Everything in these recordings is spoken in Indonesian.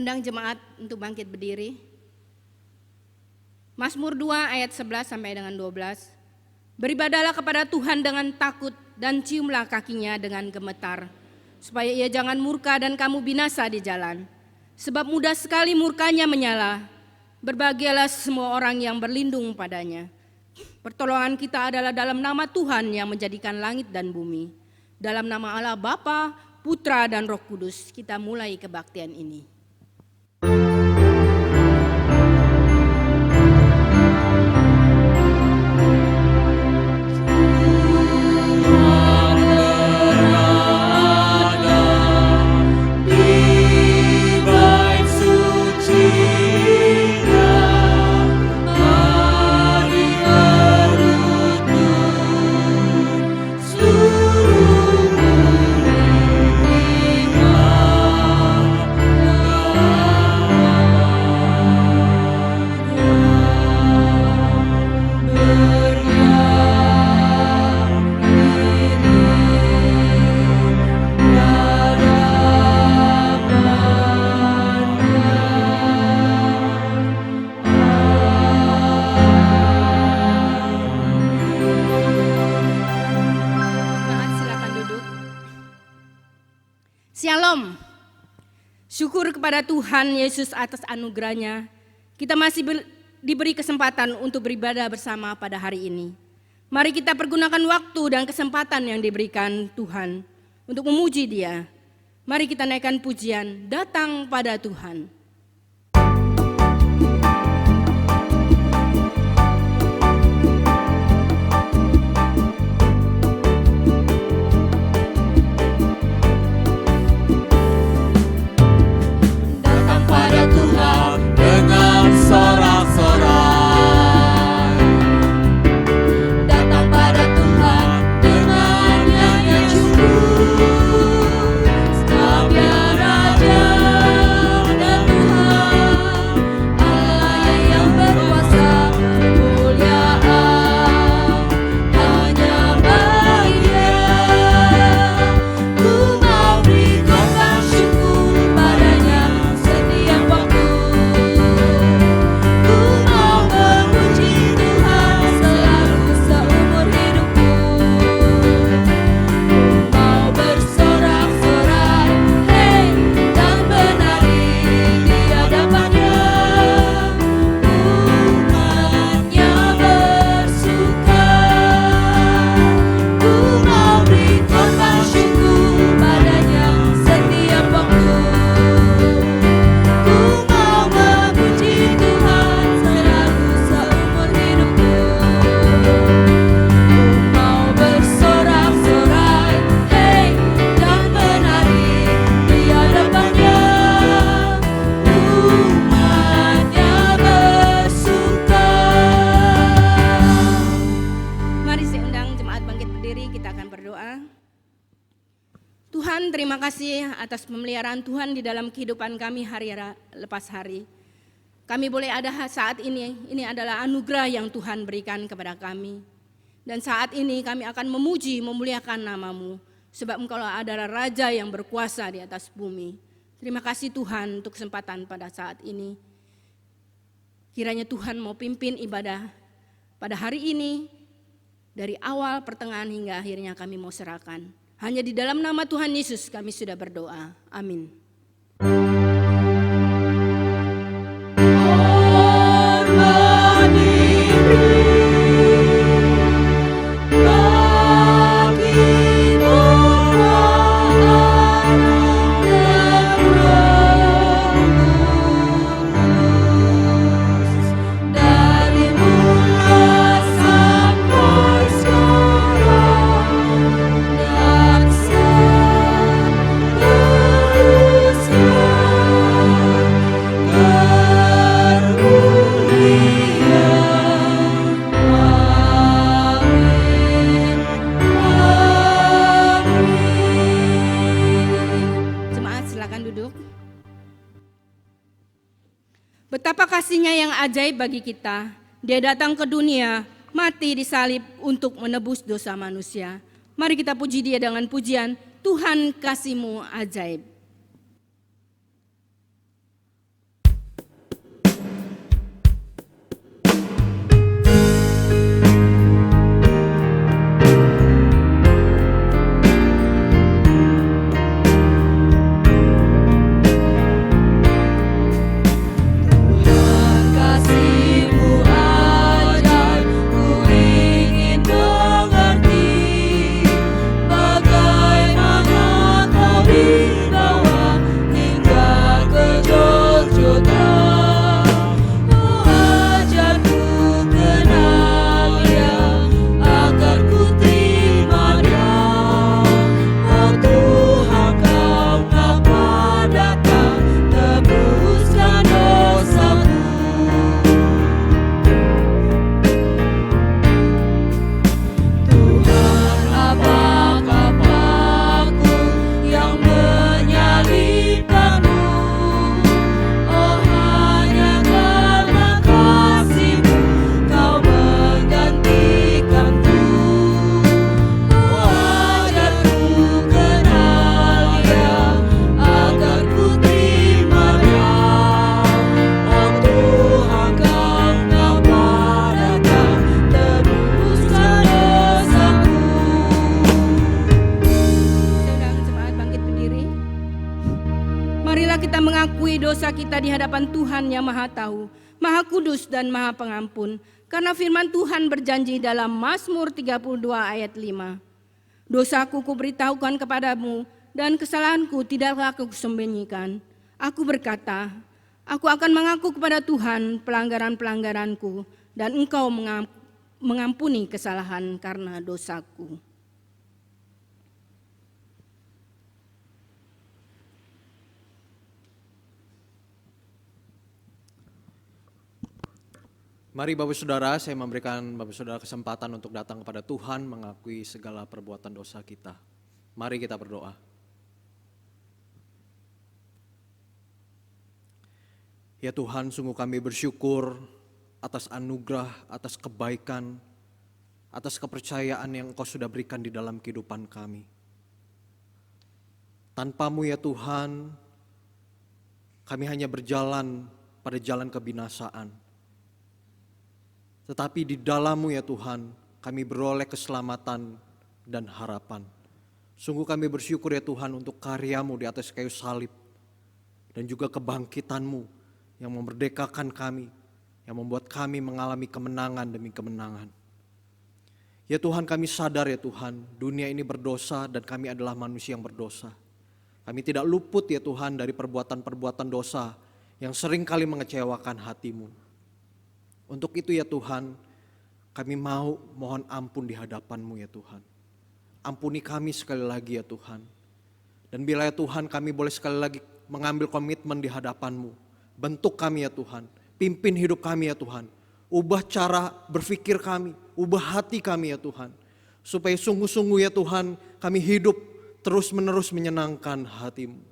undang jemaat untuk bangkit berdiri. Mazmur 2 ayat 11 sampai dengan 12. Beribadahlah kepada Tuhan dengan takut dan ciumlah kakinya dengan gemetar, supaya ia jangan murka dan kamu binasa di jalan. Sebab mudah sekali murkanya menyala. Berbahagialah semua orang yang berlindung padanya. Pertolongan kita adalah dalam nama Tuhan yang menjadikan langit dan bumi. Dalam nama Allah Bapa, Putra dan Roh Kudus kita mulai kebaktian ini. Shalom. Syukur kepada Tuhan Yesus atas anugerahnya. Kita masih diberi kesempatan untuk beribadah bersama pada hari ini. Mari kita pergunakan waktu dan kesempatan yang diberikan Tuhan untuk memuji Dia. Mari kita naikkan pujian, datang pada Tuhan. Terima kasih atas pemeliharaan Tuhan di dalam kehidupan kami hari lepas hari. Kami boleh ada saat ini adalah anugerah yang Tuhan berikan kepada kami. Dan saat ini kami akan memuji, memuliakan nama-Mu. Sebab Engkau adalah Raja yang berkuasa di atas bumi. Terima kasih Tuhan untuk kesempatan pada saat ini. Kiranya Tuhan mau pimpin ibadah pada hari ini. Dari awal, pertengahan hingga akhirnya kami mau serahkan. Hanya di dalam nama Tuhan Yesus kami sudah berdoa. Amin. Betapa kasihnya yang ajaib bagi kita. Dia datang ke dunia, mati disalib untuk menebus dosa manusia. Mari kita puji Dia dengan pujian, Tuhan kasih-Mu ajaib. mengakui dosa kita di hadapan Tuhan yang Maha Tahu, Maha Kudus dan Maha Pengampun. Karena firman Tuhan berjanji dalam Mazmur 32 ayat 5. Dosaku kuberitahukan kepadamu dan kesalahanku tidaklah aku sembunyikan. Aku berkata, aku akan mengaku kepada Tuhan pelanggaran-pelanggaranku dan Engkau mengampuni kesalahan karena dosaku. Mari Bapak Saudara, saya memberikan Bapak Saudara kesempatan untuk datang kepada Tuhan mengakui segala perbuatan dosa kita. Mari kita berdoa. Ya Tuhan, sungguh kami bersyukur atas anugerah, atas kebaikan, atas kepercayaan yang Engkau sudah berikan di dalam kehidupan kami. Tanpa-Mu ya Tuhan, kami hanya berjalan pada jalan kebinasaan. Tetapi di dalam-Mu ya Tuhan, kami beroleh keselamatan dan harapan. Sungguh kami bersyukur ya Tuhan untuk karya-Mu di atas kayu salib. Dan juga kebangkitan-Mu yang memerdekakan kami, yang membuat kami mengalami kemenangan demi kemenangan. Ya Tuhan, kami sadar ya Tuhan, dunia ini berdosa dan kami adalah manusia yang berdosa. Kami tidak luput ya Tuhan dari perbuatan-perbuatan dosa yang sering kali mengecewakan hati-Mu. Untuk itu ya Tuhan, kami mau mohon ampun di hadapan-Mu ya Tuhan. Ampuni kami sekali lagi ya Tuhan. Dan bila ya Tuhan kami boleh sekali lagi mengambil komitmen di hadapan-Mu. Bentuk kami ya Tuhan, pimpin hidup kami ya Tuhan. Ubah cara berpikir kami, ubah hati kami ya Tuhan. Supaya sungguh-sungguh ya Tuhan kami hidup terus-menerus menyenangkan hati-Mu.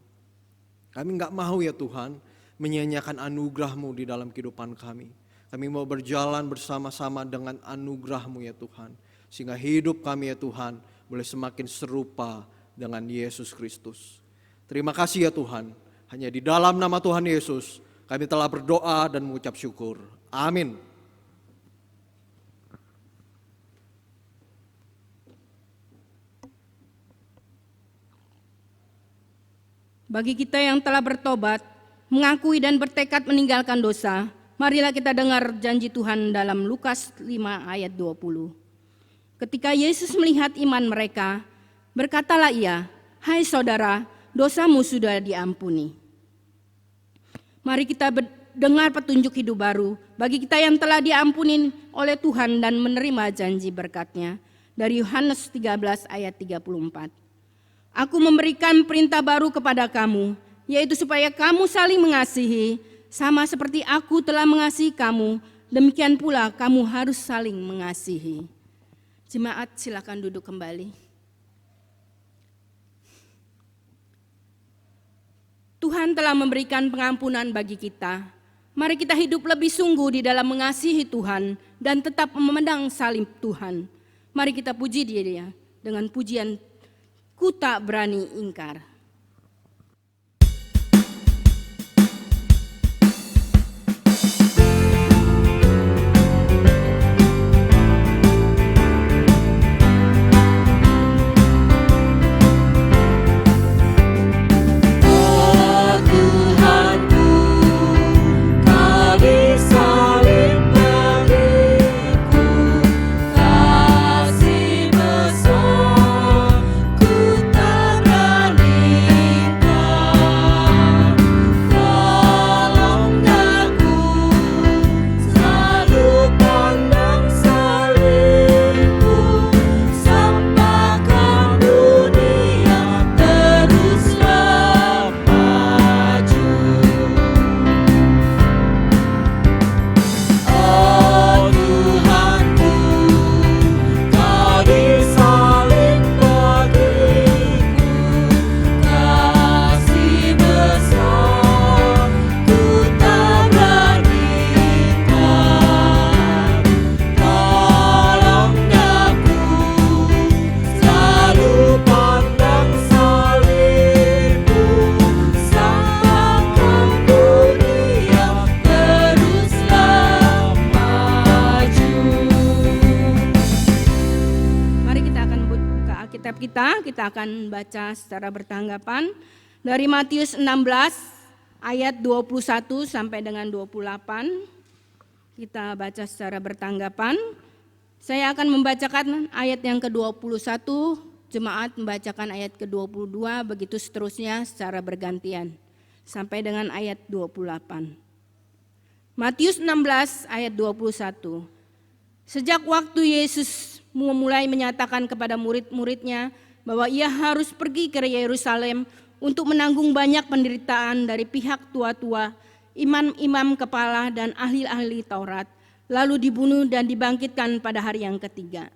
Kami gak mau ya Tuhan menyia-nyiakan anugerah-Mu di dalam kehidupan kami. Kami mau berjalan bersama-sama dengan anugerah-Mu ya Tuhan. Sehingga hidup kami ya Tuhan boleh semakin serupa dengan Yesus Kristus. Terima kasih ya Tuhan. Hanya di dalam nama Tuhan Yesus kami telah berdoa dan mengucap syukur. Amin. Bagi kita yang telah bertobat, mengakui dan bertekad meninggalkan dosa, marilah kita dengar janji Tuhan dalam Lukas 5 ayat 20. Ketika Yesus melihat iman mereka, berkatalah ia, "Hai saudara, dosamu sudah diampuni." Mari kita dengar petunjuk hidup baru bagi kita yang telah diampuni oleh Tuhan dan menerima janji berkat-Nya. Dari Yohanes 13 ayat 34. Aku memberikan perintah baru kepada kamu, yaitu supaya kamu saling mengasihi, sama seperti aku telah mengasihi kamu, demikian pula kamu harus saling mengasihi. Jemaat silakan duduk kembali. Tuhan telah memberikan pengampunan bagi kita. Mari kita hidup lebih sungguh di dalam mengasihi Tuhan dan tetap memandang salib Tuhan. Mari kita puji Dia dengan pujian Ku Tak Berani Ingkar. Kita akan baca secara bertanggapan dari Matius 16 ayat 21 sampai dengan 28. Kita baca secara bertanggapan. Saya akan membacakan ayat yang ke-21, jemaat membacakan ayat ke-22, begitu seterusnya secara bergantian sampai dengan ayat 28. Matius 16 ayat 21. Sejak waktu Yesus mulai menyatakan kepada murid-muridnya bahwa ia harus pergi ke Yerusalem untuk menanggung banyak penderitaan dari pihak tua-tua, imam-imam kepala dan ahli-ahli Taurat, lalu dibunuh dan dibangkitkan pada hari yang ketiga.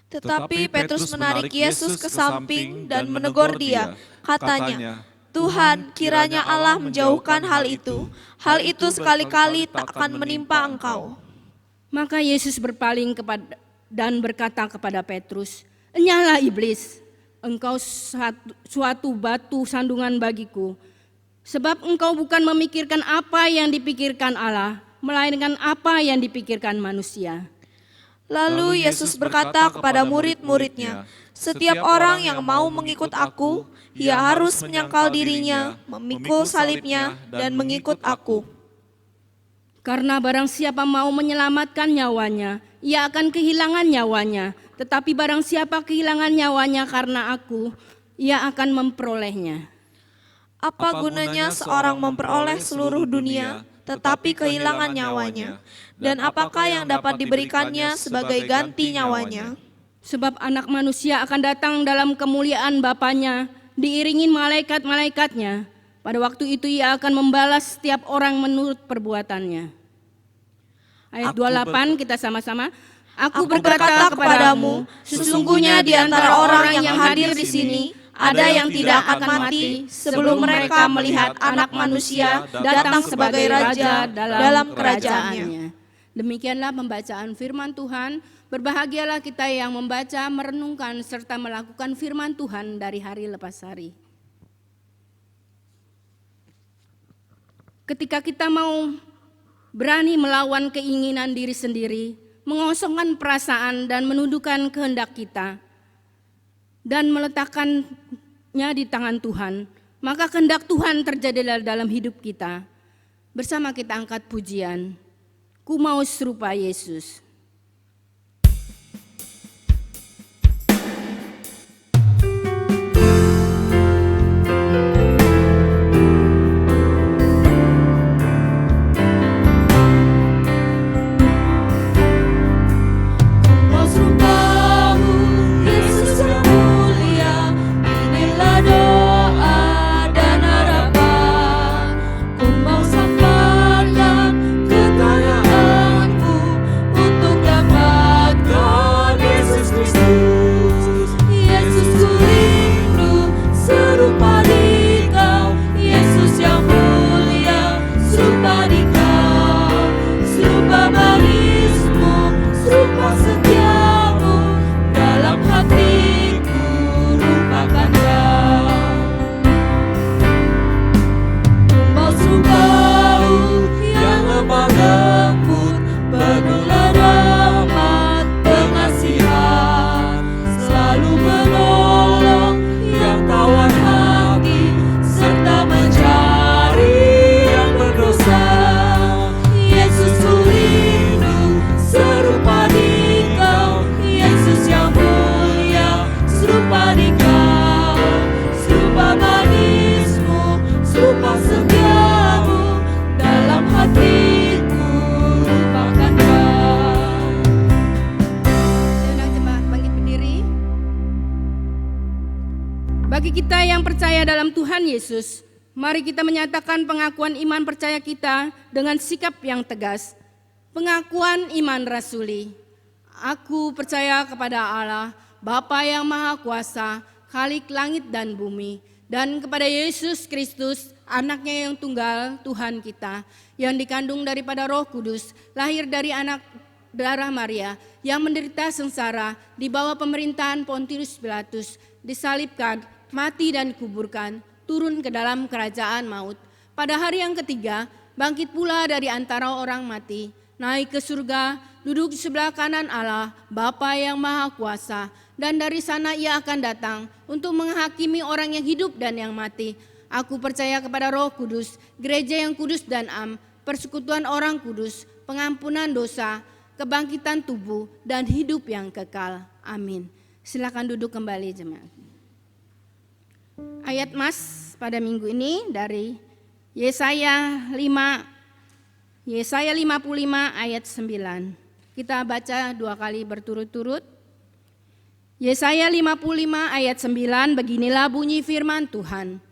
Tetapi Petrus menarik Yesus ke samping dan menegur dia, katanya, "Tuhan, kiranya Allah menjauhkan hal itu. Hal itu sekali-kali tak akan menimpa engkau." Maka Yesus berpaling dan berkata kepada Petrus, "Enyahlah iblis, engkau suatu batu sandungan bagiku, sebab engkau bukan memikirkan apa yang dipikirkan Allah, melainkan apa yang dipikirkan manusia." Lalu Yesus berkata kepada murid-muridnya, "Setiap orang yang mau mengikut aku, ia harus menyangkal dirinya, memikul salibnya, dan mengikut aku. Karena barang siapa mau menyelamatkan nyawanya, ia akan kehilangan nyawanya. Tetapi barang siapa kehilangan nyawanya karena aku, ia akan memperolehnya. Apa gunanya seorang memperoleh seluruh dunia, tetapi kehilangan nyawanya? Dan apakah yang dapat diberikannya sebagai ganti nyawanya? Sebab anak manusia akan datang dalam kemuliaan Bapanya, diiringi malaikat-malaikatnya. Pada waktu itu ia akan membalas setiap orang menurut perbuatannya." Ayat 28 kita sama-sama. Aku berkata kepadamu, sesungguhnya di antara orang yang hadir di sini, ada yang tidak akan mati sebelum mereka melihat Anak Manusia datang sebagai Raja dalam kerajaannya. Demikianlah pembacaan firman Tuhan. Berbahagialah kita yang membaca, merenungkan, serta melakukan firman Tuhan dari hari lepas hari. Ketika kita mau berani melawan keinginan diri sendiri, mengosongkan perasaan dan menundukkan kehendak kita, dan meletakkannya di tangan Tuhan, maka kehendak Tuhan terjadi dalam hidup kita. Bersama kita angkat pujian, "Ku mau serupa Yesus." Bagi kita yang percaya dalam Tuhan Yesus, mari kita menyatakan pengakuan iman percaya kita dengan sikap yang tegas. Pengakuan iman rasuli. Aku percaya kepada Allah, Bapa yang Maha Kuasa, Khalik langit dan bumi, dan kepada Yesus Kristus, anaknya yang tunggal, Tuhan kita, yang dikandung daripada Roh Kudus, lahir dari anak darah Maria, yang menderita sengsara di bawah pemerintahan Pontius Pilatus, disalibkan, mati dan dikuburkan, turun ke dalam kerajaan maut. Pada hari yang ketiga, bangkit pula dari antara orang mati, naik ke surga, duduk di sebelah kanan Allah, Bapa yang Maha Kuasa, dan dari sana ia akan datang untuk menghakimi orang yang hidup dan yang mati. Aku percaya kepada Roh Kudus, gereja yang kudus dan am, persekutuan orang kudus, pengampunan dosa, kebangkitan tubuh, dan hidup yang kekal. Amin. Silakan duduk kembali jemaat. Ayat Mas pada minggu ini dari Yesaya 55 ayat 9. Kita baca 2 kali berturut-turut. Yesaya 55 ayat 9, beginilah bunyi firman Tuhan.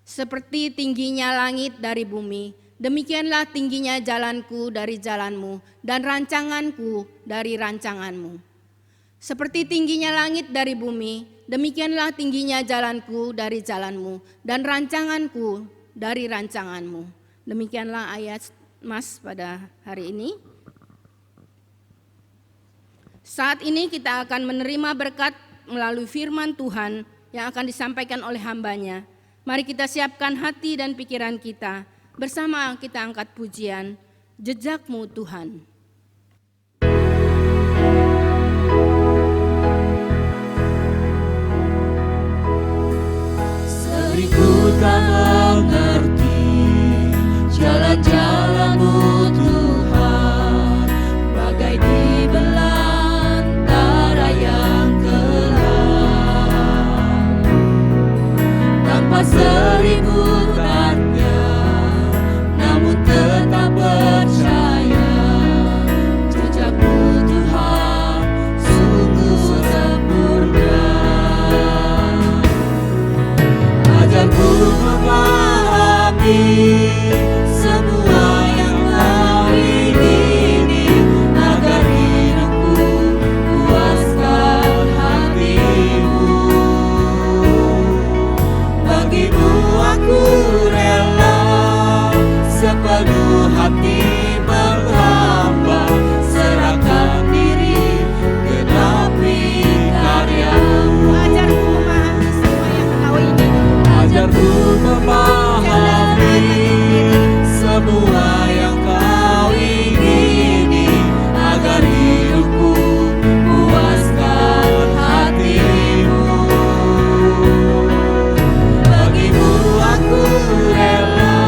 Seperti tingginya langit dari bumi, demikianlah tingginya jalanku dari jalanmu dan rancanganku dari rancanganmu. Seperti tingginya langit dari bumi, demikianlah tingginya jalanku dari jalanmu dan rancanganku dari rancanganmu. Demikianlah ayat Mas pada hari ini. Saat ini kita akan menerima berkat melalui firman Tuhan yang akan disampaikan oleh hamba-Nya. Mari kita siapkan hati dan pikiran kita. Bersama kita angkat pujian, Jejak-Mu Tuhan. Sering ku tak mengerti jalan-jalan-Mu Tuhan, bagai di belantara yang gelap. Tanpa seribu tanya, namun tetap percaya, jejak-Mu Tuhan sungguh sempurna. Ajarku memahami semua yang Kau ingini, agar hidupku puaskan hati-Mu. Bagi-Mu aku rela sepenuh hati menghamba, serahkan diri genapi karya-Mu. Ajarku memahami semua yang Kau ingini, Ajarku memahami semua yang Kau ingini, agar hidupku puaskan hati-Mu. Bagi-Mu aku rela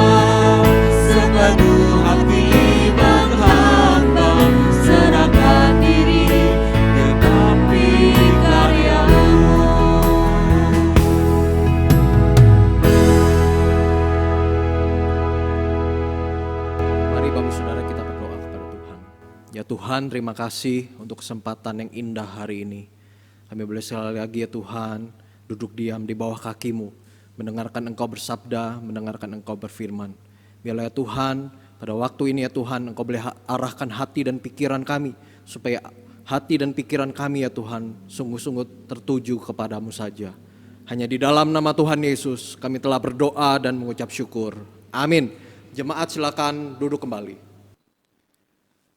sepenuh hati menghamba, serahkan diri genapi karya-Mu. Mari Bapak Saudara kita berdoa kepada Tuhan. Ya Tuhan, terima kasih untuk kesempatan yang indah hari ini. Kami boleh sekali lagi ya Tuhan duduk diam di bawah kaki-Mu, mendengarkan Engkau bersabda, mendengarkan Engkau berfirman. Biarlah ya Tuhan, pada waktu ini ya Tuhan Engkau boleh arahkan hati dan pikiran kami, supaya hati dan pikiran kami ya Tuhan sungguh-sungguh tertuju kepadamu saja. Hanya di dalam nama Tuhan Yesus kami telah berdoa dan mengucap syukur. Amin. Jemaat silakan duduk kembali.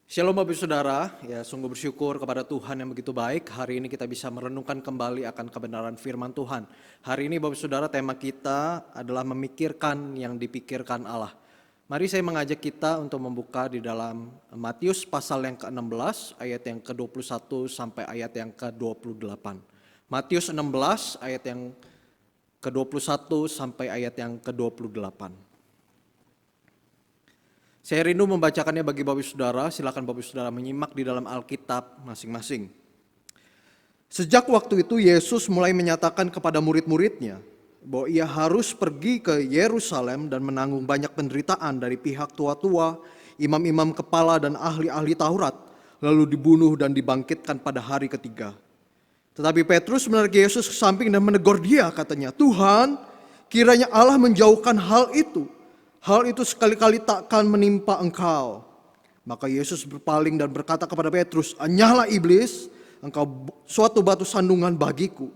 Shalom Bapak Saudara, ya sungguh bersyukur kepada Tuhan yang begitu baik. Hari ini kita bisa merenungkan kembali akan kebenaran firman Tuhan. Hari ini Bapak Saudara tema kita adalah memikirkan yang dipikirkan Allah. Mari saya mengajak kita untuk membuka di dalam Matius pasal yang ke-16 ayat yang ke-21 sampai ayat yang ke-28. Matius 16 ayat yang ke-21 sampai ayat yang ke-28. Saya rindu membacakannya bagi Bapak Saudara, silakan Bapak Saudara menyimak di dalam Alkitab masing-masing. Sejak waktu itu Yesus mulai menyatakan kepada murid-muridnya bahwa ia harus pergi ke Yerusalem dan menanggung banyak penderitaan dari pihak tua-tua, imam-imam kepala dan ahli-ahli Taurat, lalu dibunuh dan dibangkitkan pada hari ketiga. Tetapi Petrus menarik Yesus ke samping dan menegur dia, katanya, "Tuhan, kiranya Allah menjauhkan hal itu. Hal itu sekali-kali takkan menimpa engkau." Maka Yesus berpaling dan berkata kepada Petrus, "Enyahlah iblis, engkau suatu batu sandungan bagiku.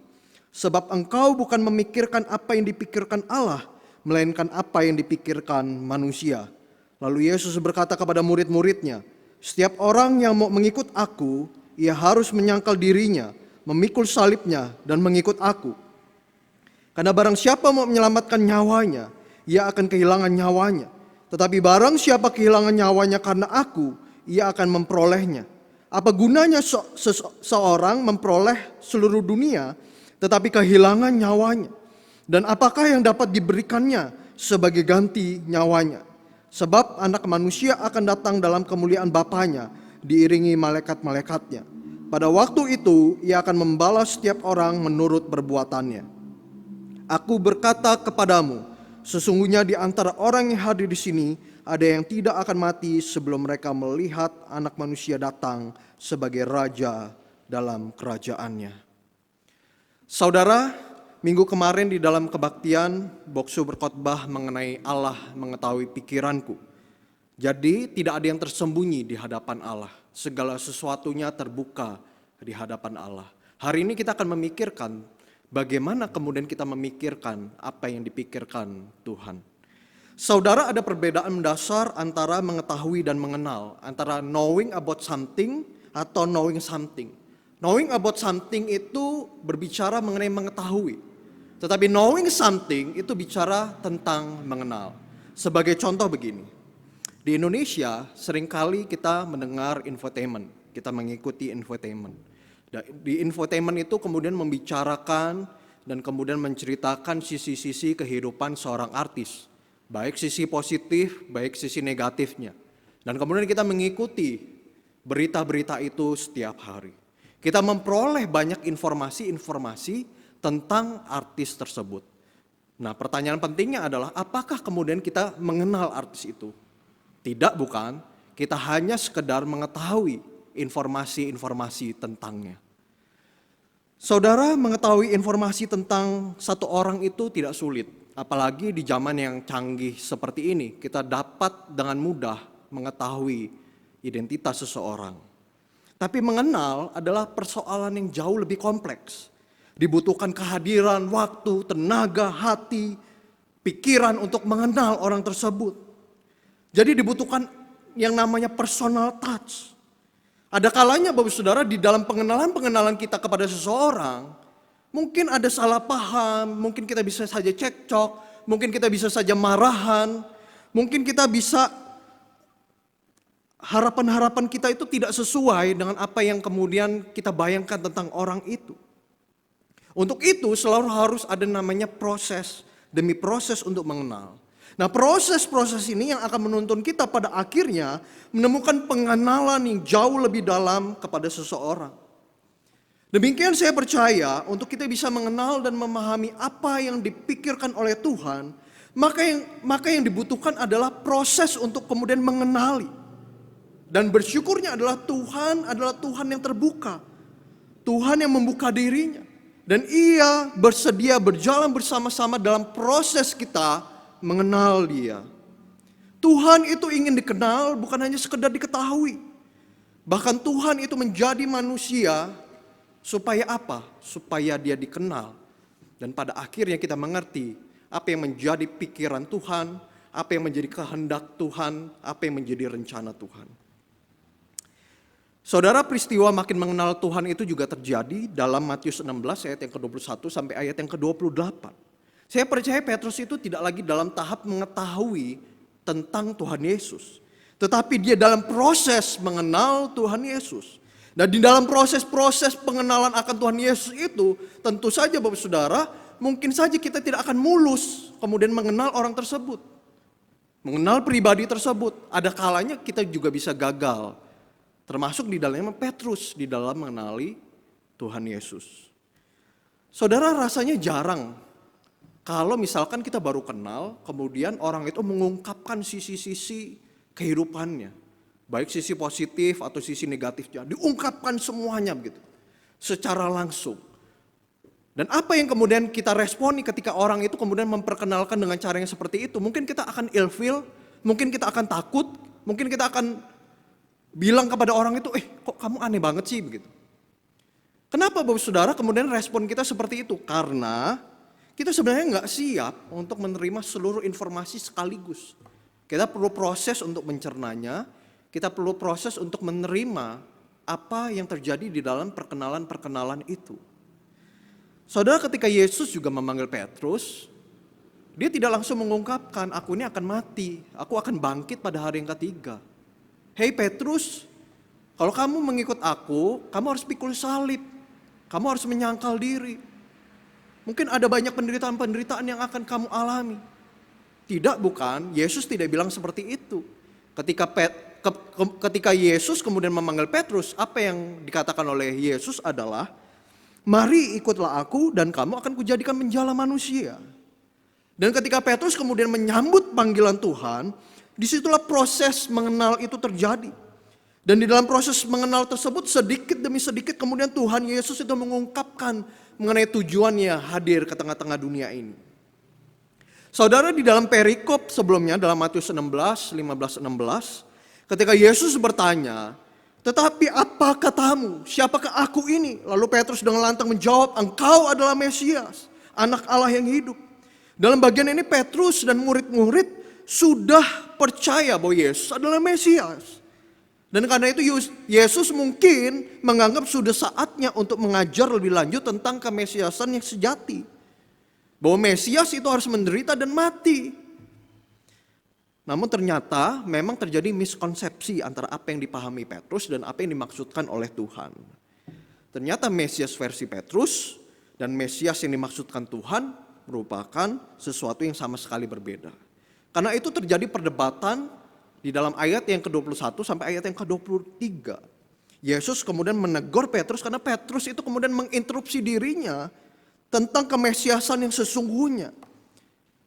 Sebab engkau bukan memikirkan apa yang dipikirkan Allah, melainkan apa yang dipikirkan manusia." Lalu Yesus berkata kepada murid-muridnya, "Setiap orang yang mau mengikut aku, ia harus menyangkal dirinya, memikul salibnya dan mengikut aku. Karena barang siapa mau menyelamatkan nyawanya, ia akan kehilangan nyawanya. Tetapi barang siapa kehilangan nyawanya karena aku, ia akan memperolehnya. Apa gunanya seseorang memperoleh seluruh dunia, tetapi kehilangan nyawanya? Dan apakah yang dapat diberikannya sebagai ganti nyawanya. Sebab anak manusia akan datang dalam kemuliaan Bapanya, diiringi malaikat-malaikatnya. Pada waktu itu ia akan membalas setiap orang menurut perbuatannya. Aku berkata kepadamu, sesungguhnya di antara orang yang hadir di sini ada yang tidak akan mati sebelum mereka melihat Anak Manusia datang sebagai Raja dalam kerajaannya. Saudara, minggu kemarin di dalam kebaktian, Boksu berkhotbah mengenai Allah mengetahui pikiranku. Jadi tidak ada yang tersembunyi di hadapan Allah. Segala sesuatunya terbuka di hadapan Allah. Hari ini kita akan memikirkan bagaimana kemudian kita memikirkan apa yang dipikirkan Tuhan. Saudara, ada perbedaan mendasar antara mengetahui dan mengenal, antara knowing about something atau knowing something. Knowing about something itu berbicara mengenai mengetahui. Tetapi knowing something itu bicara tentang mengenal. Sebagai contoh begini, di Indonesia seringkali kita mendengar infotainment, kita mengikuti infotainment. Di infotainment itu kemudian membicarakan dan kemudian menceritakan sisi-sisi kehidupan seorang artis. Baik sisi positif, baik sisi negatifnya. Dan kemudian kita mengikuti berita-berita itu setiap hari. Kita memperoleh banyak informasi-informasi tentang artis tersebut. Nah, pertanyaan pentingnya adalah apakah kemudian kita mengenal artis itu? Tidak, bukan. Kita hanya sekedar mengetahui informasi-informasi tentangnya. Saudara, mengetahui informasi tentang satu orang itu tidak sulit. Apalagi di zaman yang canggih seperti ini, kita dapat dengan mudah mengetahui identitas seseorang. Tapi mengenal adalah persoalan yang jauh lebih kompleks. Dibutuhkan kehadiran, waktu, tenaga, hati, pikiran untuk mengenal orang tersebut. Jadi dibutuhkan yang namanya personal touch. Ada kalanya Bapak Saudara di dalam pengenalan kita kepada seseorang, mungkin ada salah paham, mungkin kita bisa saja cekcok, mungkin kita bisa saja marahan, mungkin kita bisa harapan-harapan kita itu tidak sesuai dengan apa yang kemudian kita bayangkan tentang orang itu. Untuk itu selalu harus ada namanya proses demi proses untuk mengenal. Nah, proses-proses ini yang akan menuntun kita pada akhirnya menemukan pengenalan yang jauh lebih dalam kepada seseorang. Demikian saya percaya untuk kita bisa mengenal dan memahami apa yang dipikirkan oleh Tuhan, maka yang dibutuhkan adalah proses untuk kemudian mengenali. Dan bersyukurnya adalah Tuhan yang terbuka. Tuhan yang membuka dirinya. Dan Ia bersedia berjalan bersama-sama dalam proses kita mengenal Dia. Tuhan itu ingin dikenal bukan hanya sekedar diketahui. Bahkan Tuhan itu menjadi manusia supaya apa? Supaya Dia dikenal. Dan pada akhirnya kita mengerti apa yang menjadi pikiran Tuhan, apa yang menjadi kehendak Tuhan, apa yang menjadi rencana Tuhan. Saudara, peristiwa makin mengenal Tuhan itu juga terjadi dalam Matius 16 ayat yang ke-21 sampai ayat yang ke-28. Saya percaya Petrus itu tidak lagi dalam tahap mengetahui tentang Tuhan Yesus. Tetapi dia dalam proses mengenal Tuhan Yesus. Dan di dalam proses-proses pengenalan akan Tuhan Yesus itu, tentu saja Bapak Saudara, mungkin saja kita tidak akan mulus kemudian mengenal orang tersebut. Mengenal pribadi tersebut. Ada kalanya kita juga bisa gagal. Termasuk di dalamnya Petrus, di dalam mengenali Tuhan Yesus. Saudara, rasanya jarang kalau misalkan kita baru kenal, kemudian orang itu mengungkapkan sisi-sisi kehidupannya. Baik sisi positif atau sisi negatifnya. Diungkapkan semuanya begitu. Secara langsung. Dan apa yang kemudian kita responi ketika orang itu kemudian memperkenalkan dengan cara yang seperti itu. Mungkin kita akan ilfeel, mungkin kita akan takut, mungkin kita akan bilang kepada orang itu, kok kamu aneh banget sih begitu. Kenapa Bapak Saudara kemudian respon kita seperti itu? Karena kita sebenarnya nggak siap untuk menerima seluruh informasi sekaligus. Kita perlu proses untuk mencernanya, kita perlu proses untuk menerima apa yang terjadi di dalam perkenalan-perkenalan itu. Saudara, ketika Yesus juga memanggil Petrus, dia tidak langsung mengungkapkan, aku ini akan mati, aku akan bangkit pada hari yang ketiga. Hei Petrus, kalau kamu mengikut aku, kamu harus pikul salib. Kamu harus menyangkal diri. Mungkin ada banyak penderitaan-penderitaan yang akan kamu alami. Tidak, bukan. Yesus tidak bilang seperti itu. Ketika Yesus kemudian memanggil Petrus, apa yang dikatakan oleh Yesus adalah, mari ikutlah aku dan kamu akan kujadikan menjala manusia. Dan ketika Petrus kemudian menyambut panggilan Tuhan, disitulah proses mengenal itu terjadi. Dan di dalam proses mengenal tersebut sedikit demi sedikit kemudian Tuhan Yesus itu mengungkapkan mengenai tujuannya hadir ke tengah-tengah dunia ini. Saudara, di dalam perikop sebelumnya dalam Matius 16, 15-16, ketika Yesus bertanya, tetapi apa katamu, siapakah aku ini? Lalu Petrus dengan lantang menjawab, engkau adalah Mesias, anak Allah yang hidup. Dalam bagian ini Petrus dan murid-murid sudah percaya bahwa Yesus adalah Mesias. Dan karena itu Yesus mungkin menganggap sudah saatnya untuk mengajar lebih lanjut tentang kemesiasan yang sejati. Bahwa Mesias itu harus menderita dan mati. Namun ternyata memang terjadi miskonsepsi antara apa yang dipahami Petrus dan apa yang dimaksudkan oleh Tuhan. Ternyata Mesias versi Petrus dan Mesias yang dimaksudkan Tuhan merupakan sesuatu yang sama sekali berbeda. Karena itu terjadi perdebatan di dalam ayat yang ke-21 sampai ayat yang ke-23. Yesus kemudian menegur Petrus karena Petrus itu kemudian menginterupsi dirinya tentang kemesiasan yang sesungguhnya.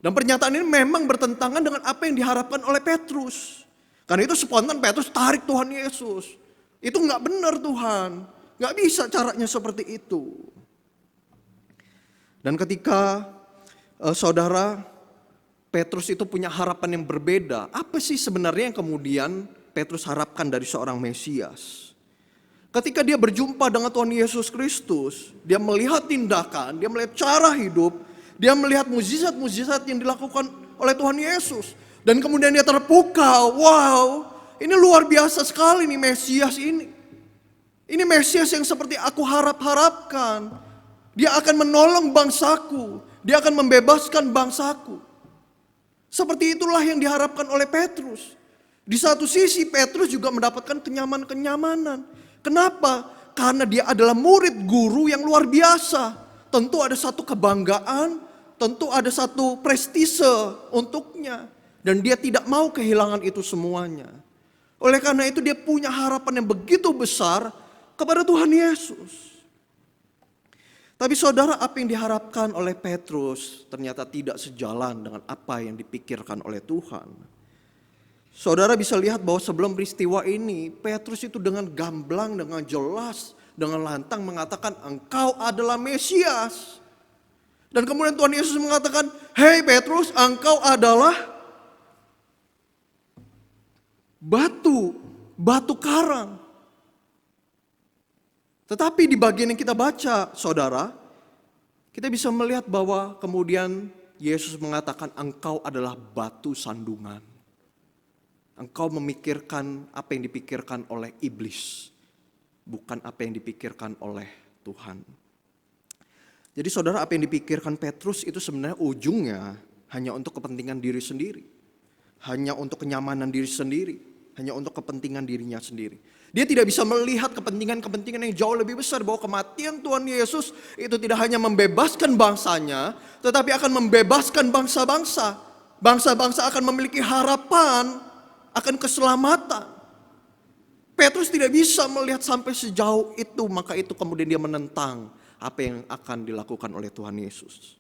Dan pernyataan ini memang bertentangan dengan apa yang diharapkan oleh Petrus. Karena itu spontan Petrus tarik Tuhan Yesus. Itu gak benar Tuhan. Gak bisa caranya seperti itu. Dan ketika saudara Petrus itu punya harapan yang berbeda. Apa sih sebenarnya yang kemudian Petrus harapkan dari seorang Mesias? Ketika dia berjumpa dengan Tuhan Yesus Kristus, dia melihat tindakan, dia melihat cara hidup, dia melihat mukjizat-mukjizat yang dilakukan oleh Tuhan Yesus. Dan kemudian dia terpukau, wow, ini luar biasa sekali nih Mesias ini. Ini Mesias yang seperti aku harapkan. Dia akan menolong bangsaku, dia akan membebaskan bangsaku. Seperti itulah yang diharapkan oleh Petrus. Di satu sisi Petrus juga mendapatkan kenyamanan. Kenapa? Karena dia adalah murid guru yang luar biasa. Tentu ada satu kebanggaan, tentu ada satu prestise untuknya. Dan dia tidak mau kehilangan itu semuanya. Oleh karena itu dia punya harapan yang begitu besar kepada Tuhan Yesus. Tapi saudara, apa yang diharapkan oleh Petrus ternyata tidak sejalan dengan apa yang dipikirkan oleh Tuhan. Saudara bisa lihat bahwa sebelum peristiwa ini, Petrus itu dengan gamblang, dengan jelas, dengan lantang mengatakan, engkau adalah Mesias. Dan kemudian Tuhan Yesus mengatakan, hei Petrus, engkau adalah batu karang. Tetapi di bagian yang kita baca, saudara, kita bisa melihat bahwa kemudian Yesus mengatakan, engkau adalah batu sandungan. Engkau memikirkan apa yang dipikirkan oleh iblis, bukan apa yang dipikirkan oleh Tuhan. Jadi saudara, apa yang dipikirkan Petrus itu sebenarnya ujungnya hanya untuk kepentingan diri sendiri. Hanya untuk kenyamanan diri sendiri. Hanya untuk kepentingan dirinya sendiri. Dia tidak bisa melihat kepentingan-kepentingan yang jauh lebih besar. Bahwa kematian Tuhan Yesus itu tidak hanya membebaskan bangsanya, tetapi akan membebaskan bangsa-bangsa. Bangsa-bangsa akan memiliki harapan akan keselamatan. Petrus tidak bisa melihat sampai sejauh itu, maka itu kemudian dia menentang apa yang akan dilakukan oleh Tuhan Yesus.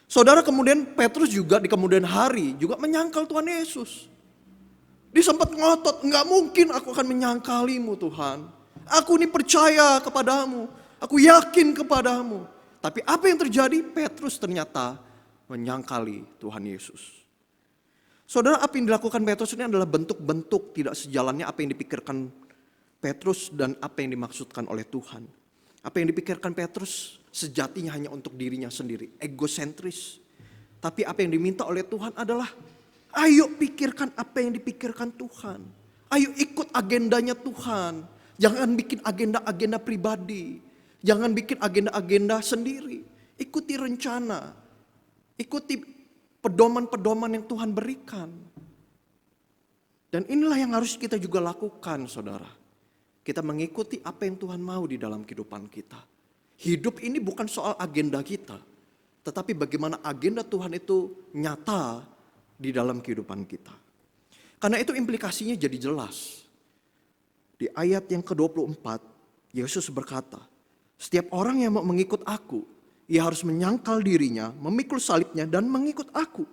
Saudara, kemudian Petrus juga di kemudian hari juga menyangkal Tuhan Yesus. Dia sempat ngotot, enggak mungkin aku akan menyangkalimu Tuhan. Aku ini percaya kepadamu, aku yakin kepadamu. Tapi apa yang terjadi? Petrus ternyata menyangkali Tuhan Yesus. Saudara, apa yang dilakukan Petrus ini adalah bentuk-bentuk tidak sejalannya apa yang dipikirkan Petrus dan apa yang dimaksudkan oleh Tuhan. Apa yang dipikirkan Petrus sejatinya hanya untuk dirinya sendiri, egosentris. Tapi apa yang diminta oleh Tuhan adalah, ayo pikirkan apa yang dipikirkan Tuhan. Ayo ikut agendanya Tuhan. Jangan bikin agenda-agenda pribadi. Jangan bikin agenda-agenda sendiri. Ikuti rencana. Ikuti pedoman-pedoman yang Tuhan berikan. Dan inilah yang harus kita juga lakukan, saudara. Kita mengikuti apa yang Tuhan mau di dalam kehidupan kita. Hidup ini bukan soal agenda kita, tetapi bagaimana agenda Tuhan itu nyata di dalam kehidupan kita. Karena itu implikasinya jadi jelas. Di ayat yang ke-24, Yesus berkata, setiap orang yang mau mengikut aku, ia harus menyangkal dirinya, memikul salibnya, dan mengikut aku.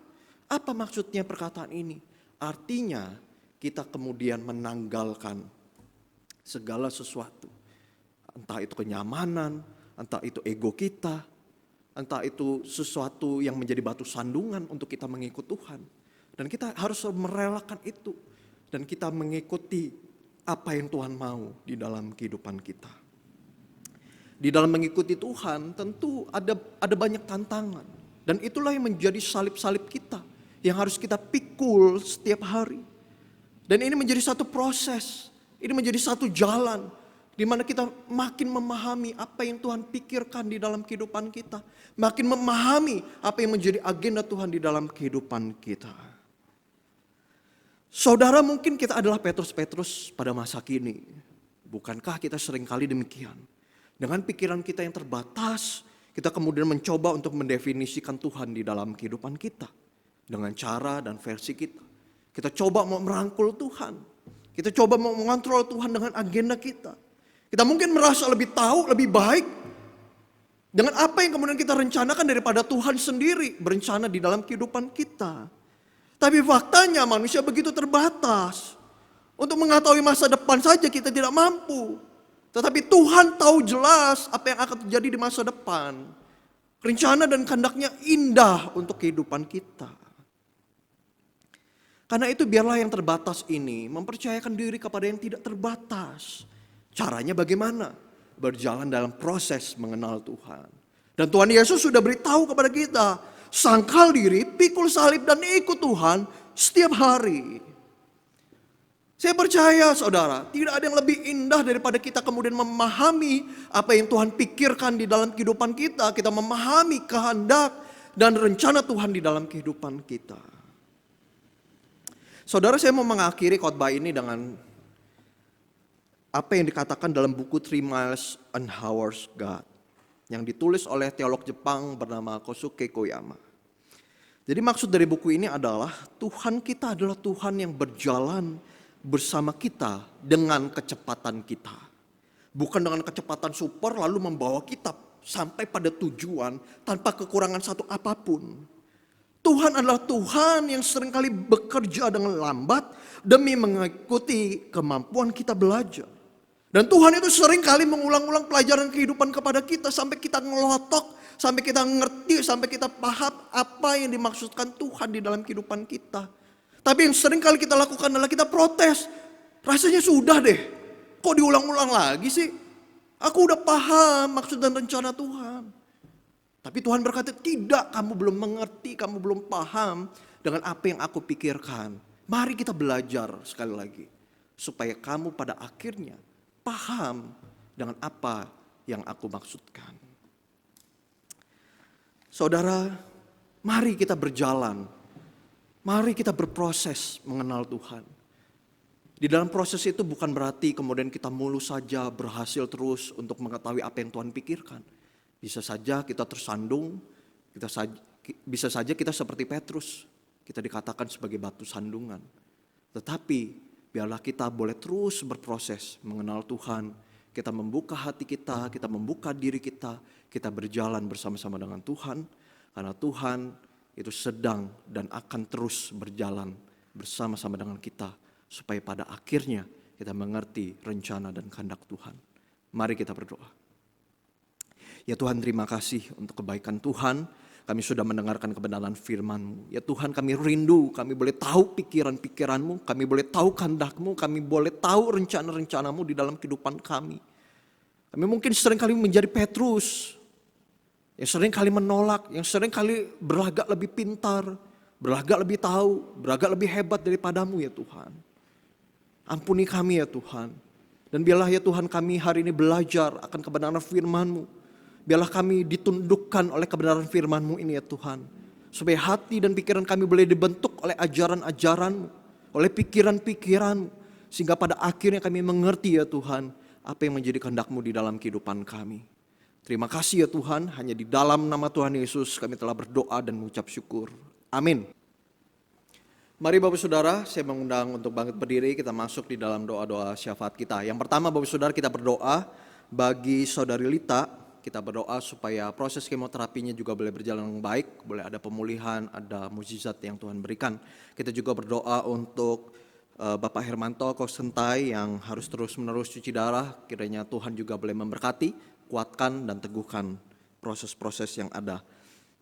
Apa maksudnya perkataan ini? Artinya kita kemudian menanggalkan segala sesuatu. Entah itu kenyamanan, entah itu ego kita, entah itu sesuatu yang menjadi batu sandungan untuk kita mengikut Tuhan. Dan kita harus merelakan itu. Dan kita mengikuti apa yang Tuhan mau di dalam kehidupan kita. Di dalam mengikuti Tuhan tentu ada banyak tantangan. Dan itulah yang menjadi salib-salib kita. Yang harus kita pikul setiap hari. Dan ini menjadi satu proses. Ini menjadi satu jalan. Di mana kita makin memahami apa yang Tuhan pikirkan di dalam kehidupan kita. Makin memahami apa yang menjadi agenda Tuhan di dalam kehidupan kita. Saudara, mungkin kita adalah Petrus-Petrus pada masa kini. Bukankah kita seringkali demikian? Dengan pikiran kita yang terbatas, kita kemudian mencoba untuk mendefinisikan Tuhan di dalam kehidupan kita. Dengan cara dan versi kita. Kita coba mau merangkul Tuhan. Kita coba mau mengontrol Tuhan dengan agenda kita. Kita mungkin merasa lebih tahu, lebih baik. Dengan apa yang kemudian kita rencanakan daripada Tuhan sendiri berencana di dalam kehidupan kita. Tapi faktanya manusia begitu terbatas. Untuk mengetahui masa depan saja kita tidak mampu. Tetapi Tuhan tahu jelas apa yang akan terjadi di masa depan. Rencana dan kehendaknya indah untuk kehidupan kita. Karena itu biarlah yang terbatas ini mempercayakan diri kepada yang tidak terbatas. Caranya bagaimana? Berjalan dalam proses mengenal Tuhan. Dan Tuhan Yesus sudah beritahu kepada kita. Sangkal diri, pikul salib dan ikut Tuhan setiap hari. Saya percaya saudara, tidak ada yang lebih indah daripada kita kemudian memahami apa yang Tuhan pikirkan di dalam kehidupan kita. Kita memahami kehendak dan rencana Tuhan di dalam kehidupan kita. Saudara, saya mau mengakhiri khotbah ini dengan apa yang dikatakan dalam buku 3 Miles an Hour's God. Yang ditulis oleh teolog Jepang bernama Kosuke Koyama. Jadi maksud dari buku ini adalah Tuhan kita adalah Tuhan yang berjalan bersama kita dengan kecepatan kita. Bukan dengan kecepatan super lalu membawa kita sampai pada tujuan tanpa kekurangan satu apapun. Tuhan adalah Tuhan yang seringkali bekerja dengan lambat demi mengikuti kemampuan kita belajar. Dan Tuhan itu seringkali mengulang-ulang pelajaran kehidupan kepada kita sampai kita ngelotok, sampai kita ngerti, sampai kita paham apa yang dimaksudkan Tuhan di dalam kehidupan kita. Tapi yang seringkali kita lakukan adalah kita protes. Rasanya sudah deh, kok diulang-ulang lagi sih? Aku udah paham maksud dan rencana Tuhan. Tapi Tuhan berkata, tidak, kamu belum mengerti, kamu belum paham dengan apa yang aku pikirkan. Mari kita belajar sekali lagi. Supaya kamu pada akhirnya paham dengan apa yang aku maksudkan. Saudara, mari kita berjalan. Mari kita berproses mengenal Tuhan. Di dalam proses itu bukan berarti kemudian kita mulus saja berhasil terus untuk mengetahui apa yang Tuhan pikirkan. Bisa saja kita tersandung, bisa saja kita seperti Petrus. Kita dikatakan sebagai batu sandungan. Tetapi biarlah kita boleh terus berproses mengenal Tuhan. Kita membuka hati kita membuka diri kita berjalan bersama-sama dengan Tuhan. Karena Tuhan itu sedang dan akan terus berjalan bersama-sama dengan kita. Supaya pada akhirnya kita mengerti rencana dan kehendak Tuhan. Mari kita berdoa. Ya Tuhan, terima kasih untuk kebaikan Tuhan. Kami sudah mendengarkan kebenaran firman-Mu. Ya Tuhan, kami rindu, kami boleh tahu pikiran-pikiran-Mu, kami boleh tahu kehendak-Mu, kami boleh tahu rencana-rencana-Mu di dalam kehidupan kami. Kami mungkin seringkali menjadi Petrus, yang seringkali menolak, yang seringkali berlagak lebih pintar, berlagak lebih tahu, berlagak lebih hebat daripada-Mu ya Tuhan. Ampuni kami ya Tuhan. Dan biarlah ya Tuhan kami hari ini belajar akan kebenaran firman-Mu. Biarlah kami ditundukkan oleh kebenaran firman-Mu ini ya Tuhan. Supaya hati dan pikiran kami boleh dibentuk oleh ajaran-ajaran-Mu. Oleh pikiran-pikiran-Mu. Sehingga pada akhirnya kami mengerti ya Tuhan. Apa yang menjadi kehendak-Mu di dalam kehidupan kami. Terima kasih ya Tuhan. Hanya di dalam nama Tuhan Yesus kami telah berdoa dan mengucap syukur. Amin. Mari Bapak Saudara, saya mengundang untuk bangkit berdiri, kita masuk di dalam doa-doa syafaat kita. Yang pertama Bapak Saudara, kita berdoa bagi Saudari Lita, kita berdoa supaya proses kemoterapinya juga boleh berjalan dengan baik, boleh ada pemulihan, ada mukjizat yang Tuhan berikan. Kita juga berdoa untuk Bapak Hermanto Kosentai yang harus terus-menerus cuci darah, kiranya Tuhan juga boleh memberkati, kuatkan dan teguhkan proses-proses yang ada.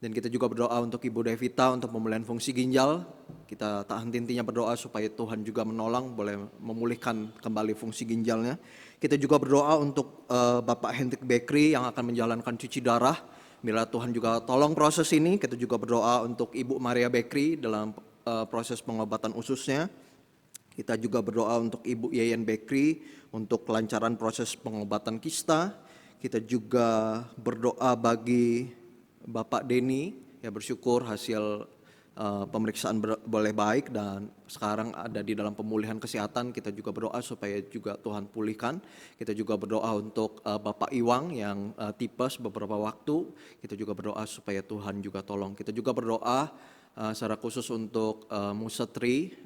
Dan kita juga berdoa untuk Ibu Devita untuk pemulihan fungsi ginjal. Kita tak henti-hentinya berdoa supaya Tuhan juga menolong, boleh memulihkan kembali fungsi ginjalnya. Kita juga berdoa untuk Bapak Hendrik Bekri yang akan menjalankan cuci darah. Bila Tuhan juga tolong proses ini, kita juga berdoa untuk Ibu Maria Bekri dalam proses pengobatan ususnya. Kita juga berdoa untuk Ibu Yeyen Bekri untuk kelancaran proses pengobatan kista. Kita juga berdoa bagi Bapak Denny, ya bersyukur hasil pemeriksaan boleh baik dan sekarang ada di dalam pemulihan kesehatan. Kita juga berdoa supaya juga Tuhan pulihkan. Kita juga berdoa untuk Bapak Iwang yang tipes beberapa waktu. Kita juga berdoa supaya Tuhan juga tolong. Kita juga berdoa secara khusus untuk Musetri,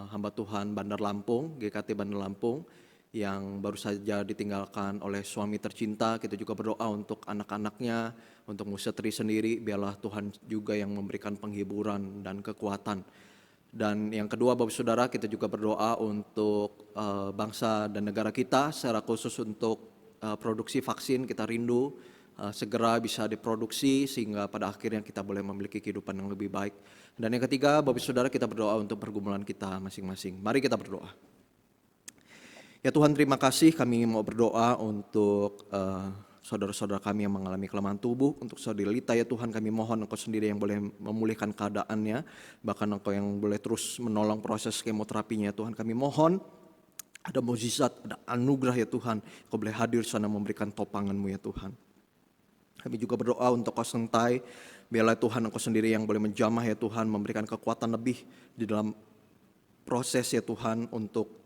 hamba Tuhan Bandar Lampung, GKT Bandar Lampung, yang baru saja ditinggalkan oleh suami tercinta. Kita juga berdoa untuk anak-anaknya, untuk Musetri sendiri, biarlah Tuhan juga yang memberikan penghiburan dan kekuatan. Dan yang kedua Bapak Saudara, kita juga berdoa untuk bangsa dan negara kita, secara khusus untuk produksi vaksin. Kita rindu segera bisa diproduksi sehingga pada akhirnya kita boleh memiliki kehidupan yang lebih baik. Dan yang ketiga Bapak Saudara, kita berdoa untuk pergumulan kita masing-masing. Mari kita berdoa. Ya Tuhan, terima kasih, kami mau berdoa untuk saudara-saudara kami yang mengalami kelemahan tubuh. Untuk saudari Lita ya Tuhan, kami mohon Engkau sendiri yang boleh memulihkan keadaannya. Bahkan Engkau yang boleh terus menolong proses kemoterapinya Tuhan. Kami mohon ada mukjizat, ada anugerah ya Tuhan. Engkau boleh hadir sana memberikan topangan-Mu ya Tuhan. Kami juga berdoa untuk Kosentai. Biarlah Tuhan Engkau sendiri yang boleh menjamah ya Tuhan. Memberikan kekuatan lebih di dalam proses ya Tuhan untuk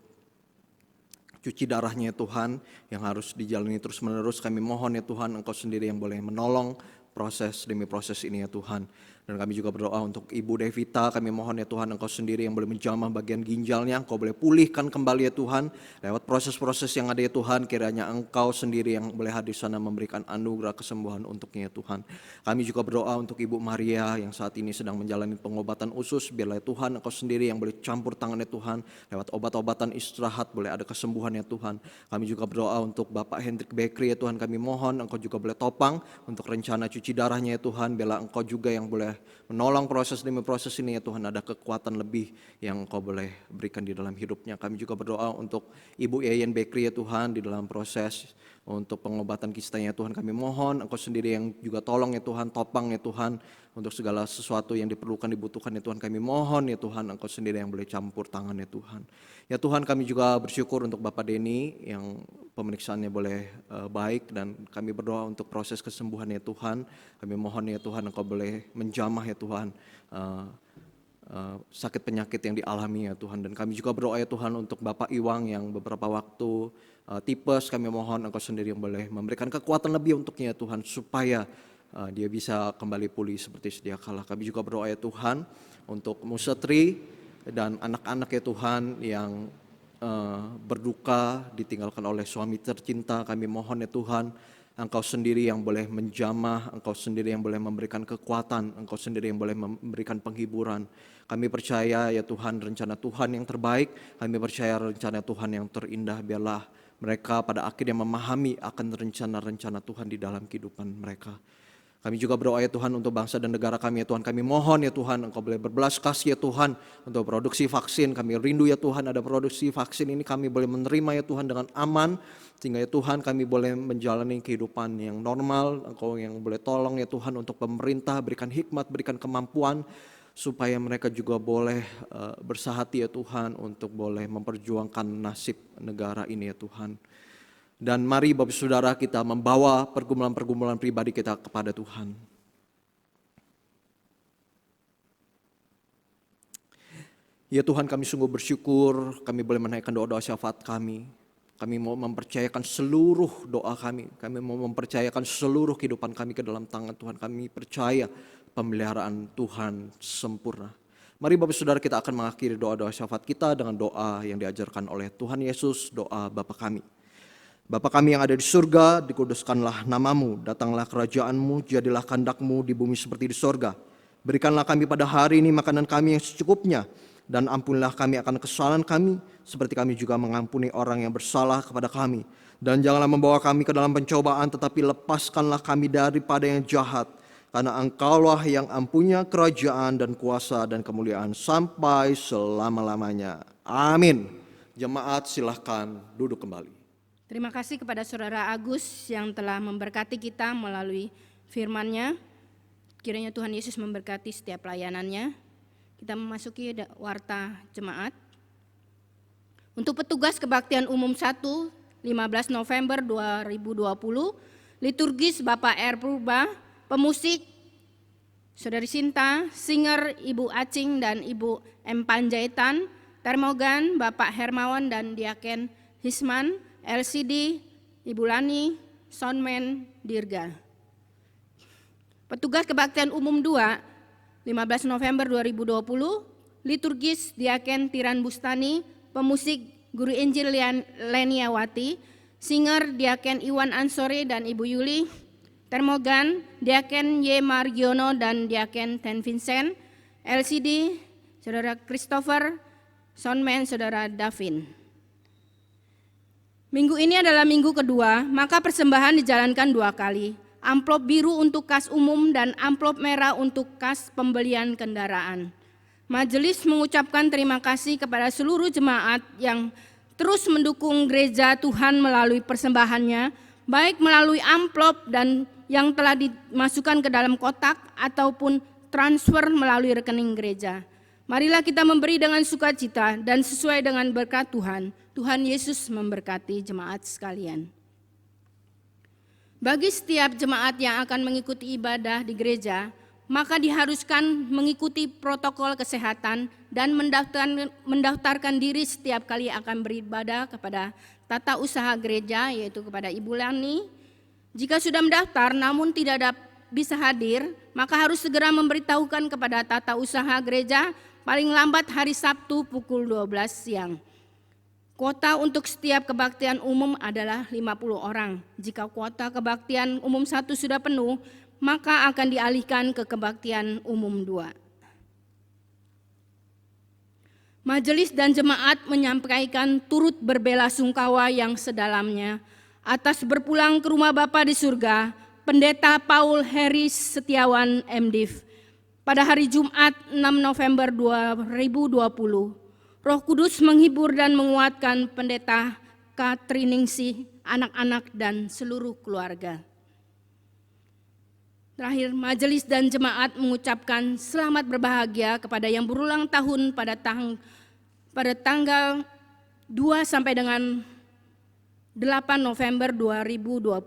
cuci darahnya ya Tuhan yang harus dijalani terus menerus. Kami mohon ya Tuhan Engkau sendiri yang boleh menolong proses demi proses ini ya Tuhan. Dan kami juga berdoa untuk Ibu Devita, kami mohon ya Tuhan Engkau sendiri yang boleh menjamah bagian ginjalnya, Engkau boleh pulihkan kembali ya Tuhan. Lewat proses-proses yang ada ya Tuhan, kiranya Engkau sendiri yang boleh hadir sana memberikan anugerah kesembuhan untuknya ya Tuhan. Kami juga berdoa untuk Ibu Maria yang saat ini sedang menjalani pengobatan usus, biarlah ya Tuhan Engkau sendiri yang boleh campur tangan ya Tuhan. Lewat obat-obatan istirahat boleh ada kesembuhan ya Tuhan. Kami juga berdoa untuk Bapak Hendrik Bekri ya Tuhan, kami mohon Engkau juga boleh topang untuk rencana cuci darahnya ya Tuhan. Biarlah Engkau juga yang boleh menolong proses demi proses ini ya Tuhan, ada kekuatan lebih yang Engkau boleh berikan di dalam hidupnya. Kami juga berdoa untuk Ibu Yeyen Bekri ya Tuhan di dalam proses untuk pengobatan kistanya ya Tuhan. Kami mohon Engkau sendiri yang juga tolong ya Tuhan, topang ya Tuhan untuk segala sesuatu yang diperlukan, dibutuhkan ya Tuhan. Kami mohon ya Tuhan Engkau sendiri yang boleh campur tangan ya Tuhan. Ya Tuhan, kami juga bersyukur untuk Bapak Denny yang pemeriksaannya boleh baik, dan kami berdoa untuk proses kesembuhan ya Tuhan. Kami mohon ya Tuhan Engkau boleh menjamah ya Tuhan sakit penyakit yang dialami ya Tuhan. Dan kami juga berdoa ya Tuhan untuk Bapak Iwang yang beberapa waktu tipes. Kami mohon Engkau sendiri yang boleh memberikan kekuatan lebih untuknya ya Tuhan, supaya dia bisa kembali pulih seperti sedia kala. Kami juga berdoa ya Tuhan untuk Musetri dan anak-anak ya Tuhan yang berduka ditinggalkan oleh suami tercinta. Kami mohon ya Tuhan Engkau sendiri yang boleh menjamah, Engkau sendiri yang boleh memberikan kekuatan, Engkau sendiri yang boleh memberikan penghiburan. Kami percaya ya Tuhan rencana Tuhan yang terbaik, kami percaya rencana Tuhan yang terindah. Biarlah mereka pada akhirnya memahami akan rencana-rencana Tuhan di dalam kehidupan mereka. Kami juga berdoa ya Tuhan untuk bangsa dan negara kami ya Tuhan. Kami mohon ya Tuhan Engkau boleh berbelas kasih ya Tuhan untuk produksi vaksin. Kami rindu ya Tuhan ada produksi vaksin ini, kami boleh menerima ya Tuhan dengan aman. Sehingga ya Tuhan kami boleh menjalani kehidupan yang normal. Engkau yang boleh tolong ya Tuhan untuk pemerintah, berikan hikmat, berikan kemampuan, supaya mereka juga boleh bersahati ya Tuhan untuk boleh memperjuangkan nasib negara ini ya Tuhan. Dan mari Bapak Saudara kita membawa pergumulan-pergumulan pribadi kita kepada Tuhan. Ya Tuhan, kami sungguh bersyukur kami boleh menaikkan doa-doa syafaat kami. Kami mau mempercayakan seluruh doa kami. Kami mau mempercayakan seluruh kehidupan kami ke dalam tangan Tuhan. Kami percaya pemeliharaan Tuhan sempurna. Mari Bapak Saudara, kita akan mengakhiri doa-doa syafaat kita dengan doa yang diajarkan oleh Tuhan Yesus, doa Bapa kami. Bapa kami yang ada di surga, dikuduskanlah namamu, datanglah kerajaanmu, jadilah kehendak-mu di bumi seperti di surga. Berikanlah kami pada hari ini makanan kami yang secukupnya, dan ampunilah kami akan kesalahan kami, seperti kami juga mengampuni orang yang bersalah kepada kami. Dan janganlah membawa kami ke dalam pencobaan, tetapi lepaskanlah kami daripada yang jahat. Karena Engkaulah yang ampunya kerajaan dan kuasa dan kemuliaan sampai selama-lamanya. Amin. Jemaat silahkan duduk kembali. Terima kasih kepada Saudara Agus yang telah memberkati kita melalui firman-Nya. Kiranya Tuhan Yesus memberkati setiap pelayanannya. Kita memasuki warta jemaat. Untuk petugas kebaktian umum 1, 15 November 2020, liturgis Bapak R. Purba, pemusik Saudari Sinta, singer Ibu Acing dan Ibu M. Panjaitan, termogan Bapak Hermawan dan Diaken Hisman, LCD Ibu Lani, soundman Dirga. Petugas kebaktian umum 2, 15 November 2020, liturgis Diaken Tiran Bustani, pemusik Guru Injil Leniawati, singer Diaken Iwan Ansori dan Ibu Yuli, termogan Diaken Y. Margiono dan Diaken Ten Vincent, LCD Saudara Christopher, soundman Saudara Davin. Minggu ini adalah minggu kedua, maka persembahan dijalankan 2 kali. Amplop biru untuk kas umum dan amplop merah untuk kas pembelian kendaraan. Majelis mengucapkan terima kasih kepada seluruh jemaat yang terus mendukung gereja Tuhan melalui persembahannya, baik melalui amplop dan yang telah dimasukkan ke dalam kotak ataupun transfer melalui rekening gereja. Marilah kita memberi dengan sukacita dan sesuai dengan berkat Tuhan. Tuhan Yesus memberkati jemaat sekalian. Bagi setiap jemaat yang akan mengikuti ibadah di gereja, maka diharuskan mengikuti protokol kesehatan dan mendaftarkan diri setiap kali akan beribadah kepada tata usaha gereja, yaitu kepada Ibu Lani. Jika sudah mendaftar namun tidak bisa hadir, maka harus segera memberitahukan kepada tata usaha gereja paling lambat hari Sabtu pukul 12 siang. Kuota untuk setiap kebaktian umum adalah 50 orang. Jika kuota kebaktian umum 1 sudah penuh, maka akan dialihkan ke kebaktian umum 2. Majelis dan jemaat menyampaikan turut berbelasungkawa yang sedalamnya atas berpulang ke rumah Bapa di surga, Pendeta Paul Heris Setiawan MDiv, pada hari Jumat 6 November 2020. Roh Kudus menghibur dan menguatkan Pendeta Katriningsih, anak-anak dan seluruh keluarga. Terakhir, majelis dan jemaat mengucapkan selamat berbahagia kepada yang berulang tahun pada tanggal 2 sampai dengan 8 November 2020.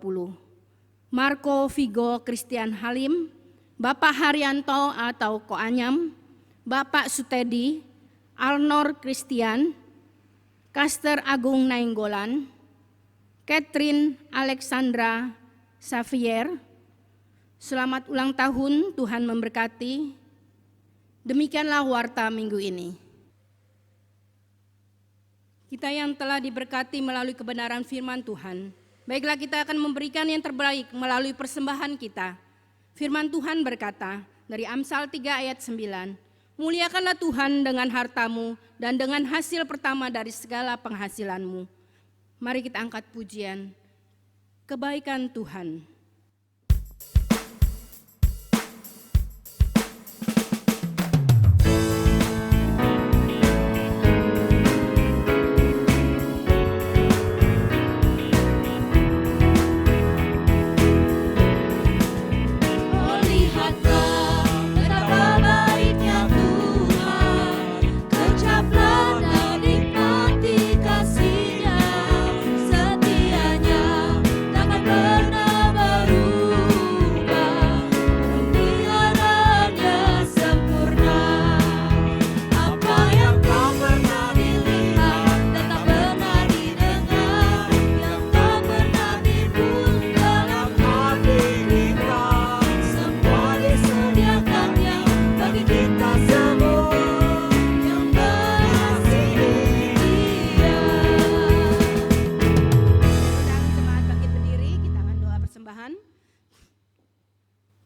Marco Vigo Christian Halim, Bapak Haryanto atau Koanyam, Bapak Sutedi, Alnor Christian, Kaster Agung Nainggolan, Catherine Alexandra Xavier. Selamat ulang tahun, Tuhan memberkati. Demikianlah warta minggu ini. Kita yang telah diberkati melalui kebenaran firman Tuhan, baiklah kita akan memberikan yang terbaik melalui persembahan kita. Firman Tuhan berkata dari Amsal 3 ayat 9, muliakanlah Tuhan dengan hartamu dan dengan hasil pertama dari segala penghasilanmu. Mari kita angkat pujian, kebaikan Tuhan. Setianya takkan pernah Tuhan.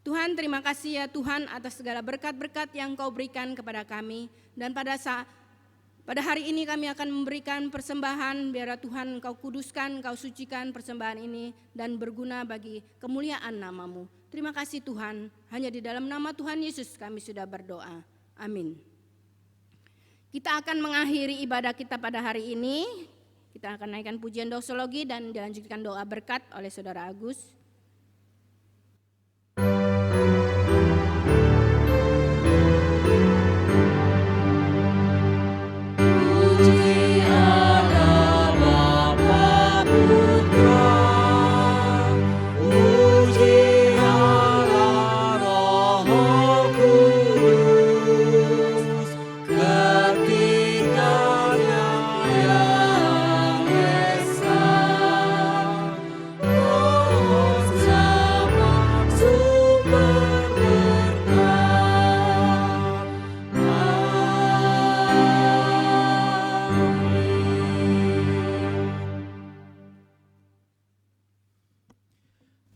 Tuhan, terima kasih ya Tuhan atas segala berkat-berkat yang Kau berikan kepada kami. Dan pada hari ini kami akan memberikan persembahan, biar Tuhan Kau kuduskan, Kau sucikan persembahan ini dan berguna bagi kemuliaan nama-Mu. Terima kasih Tuhan, hanya di dalam nama Tuhan Yesus kami sudah berdoa. Amin. Kita akan mengakhiri ibadah kita pada hari ini. Kita akan naikkan pujian doksologi dan dilanjutkan doa berkat oleh Saudara Agus.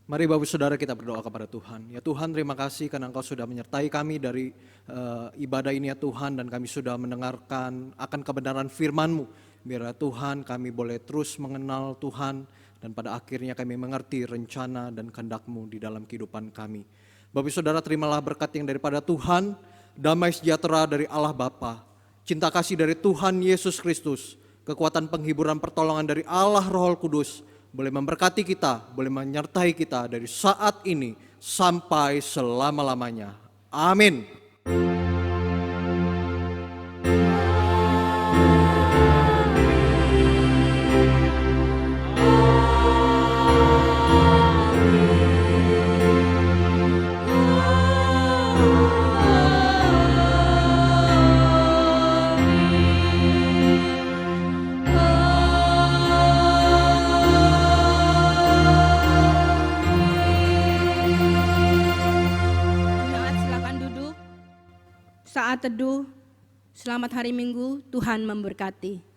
Mari Bapak Saudara kita berdoa kepada Tuhan. Ya Tuhan, terima kasih karena Engkau sudah menyertai kami dari ibadah ini ya Tuhan, dan kami sudah mendengarkan akan kebenaran firman-Mu. Biar Tuhan kami boleh terus mengenal Tuhan dan pada akhirnya kami mengerti rencana dan kehendak-Mu di dalam kehidupan kami. Bapak Saudara, terimalah berkat yang daripada Tuhan, damai sejahtera dari Allah Bapa, cinta kasih dari Tuhan Yesus Kristus, kekuatan penghiburan pertolongan dari Allah Roh Kudus, boleh memberkati kita, boleh menyertai kita dari saat ini sampai selama-lamanya. Amin. Saat teduh, selamat hari Minggu, Tuhan memberkati.